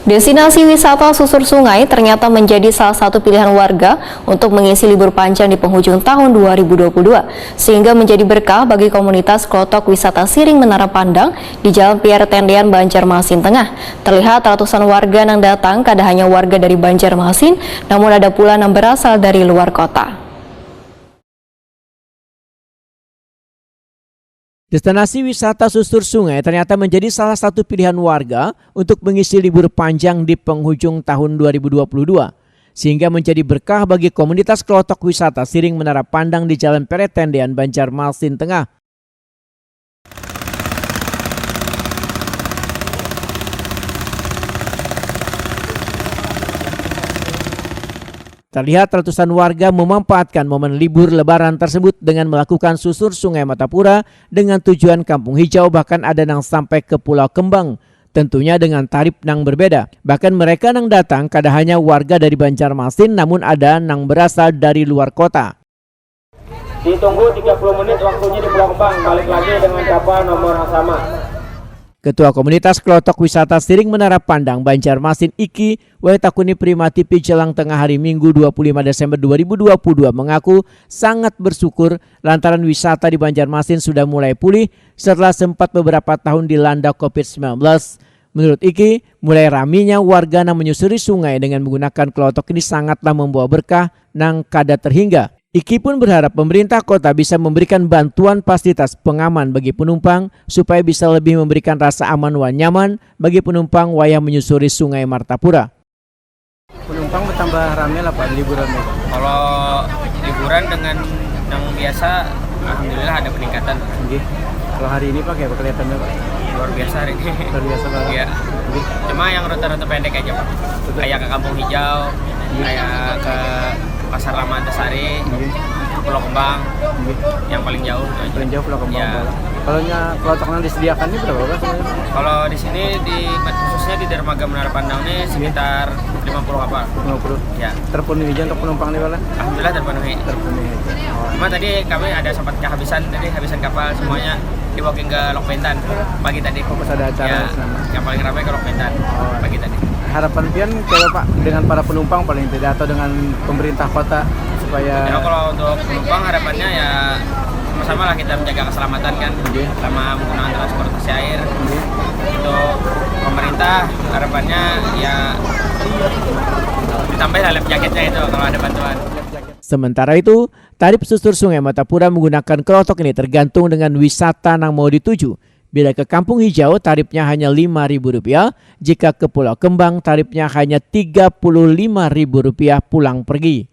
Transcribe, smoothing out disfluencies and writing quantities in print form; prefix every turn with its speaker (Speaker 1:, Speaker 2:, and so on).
Speaker 1: Destinasi wisata susur sungai ternyata menjadi salah satu pilihan warga untuk mengisi libur panjang di penghujung tahun 2022, sehingga menjadi berkah bagi komunitas Klotok Wisata Siring Menara Pandang di Jalan Pierre Tendean, Banjarmasin Tengah. Terlihat ratusan warga yang datang kada hanya warga dari Banjarmasin, namun ada pula yang berasal dari luar kota.
Speaker 2: Destinasi wisata susur sungai ternyata menjadi salah satu pilihan warga untuk mengisi libur panjang di penghujung tahun 2022, sehingga menjadi berkah bagi komunitas Klotok Wisata Siring Menara Pandang di Jalan Pierre Tendean, Banjarmasin Tengah. Terlihat ratusan warga memanfaatkan momen libur lebaran tersebut dengan melakukan susur sungai Matapura dengan tujuan Kampung Hijau, bahkan ada yang sampai ke Pulau Kembang. Tentunya dengan tarif yang berbeda. Bahkan mereka yang datang kada hanya warga dari Banjarmasin, namun ada yang berasal dari luar kota.
Speaker 3: Ditunggu 30 menit waktunya di Pulau Kembang, balik lagi dengan kapal nomor yang sama.
Speaker 2: Ketua Komunitas Klotok Wisata Siring Menara Pandang Banjarmasin Iki Wetakuni Primati Pijelang tengah hari Minggu 25 Desember 2022 mengaku sangat bersyukur lantaran wisata di Banjarmasin sudah mulai pulih setelah sempat beberapa tahun dilanda COVID-19. Menurut Iki, mulai raminya warga yang menyusuri sungai dengan menggunakan klotok ini sangatlah membawa berkah nang kada terhingga. Iki pun berharap pemerintah kota bisa memberikan bantuan fasilitas pengaman bagi penumpang supaya bisa lebih memberikan rasa aman dan nyaman bagi penumpang wayah menyusuri sungai Martapura.
Speaker 4: Penumpang bertambah ramai lah Pak liburan ini.
Speaker 3: Kalau liburan dengan yang biasa, alhamdulillah ada peningkatan.
Speaker 4: Kalau hari ini Pak kayak kelihatannya Pak?
Speaker 3: Luar biasa hari ini.
Speaker 4: Luar biasa Pak.
Speaker 3: Iya. Cuma yang rute-rute pendek aja Pak. Kayak ke Kampung Hijau, kayak ke Pasar Lama Antasari, Pulau Kembang, yang paling jauh itu aja.
Speaker 4: Paling jauh Pulau Kembang.
Speaker 3: Ya.
Speaker 4: Kalau klotok yang disediakan ini berapa Pak?
Speaker 3: Kalau di sini khususnya di dermaga Menara Pandang ini sekitar 50 kapal.
Speaker 4: 50.
Speaker 3: Ya.
Speaker 4: Terpenuhi aja untuk penumpang nih Pak?
Speaker 3: Alhamdulillah terpenuhi. Cuma tadi kami ada sempat kehabisan kapal semuanya dibawa ke Lok Pentan pagi tadi.
Speaker 4: Pas ada acara
Speaker 3: ya, yang paling ramai ke Lok Pentan pagi tadi.
Speaker 4: Harapan pian kalau Pak dengan para penumpang paling tidak atau dengan pemerintah kota supaya
Speaker 3: Ya, kalau untuk penumpang harapannya ya sama-sama lah kita menjaga keselamatan kan selama menggunakan transportasi air. Untuk pemerintah harapannya ya ditambah life jaketnya itu kalau ada bantuan.
Speaker 2: Sementara itu, tarif susur sungai Matapura menggunakan klotok ini tergantung dengan wisata yang mau dituju. Bila ke Kampung Hijau tarifnya hanya Rp5.000, jika ke Pulau Kembang tarifnya hanya Rp35.000 pulang pergi.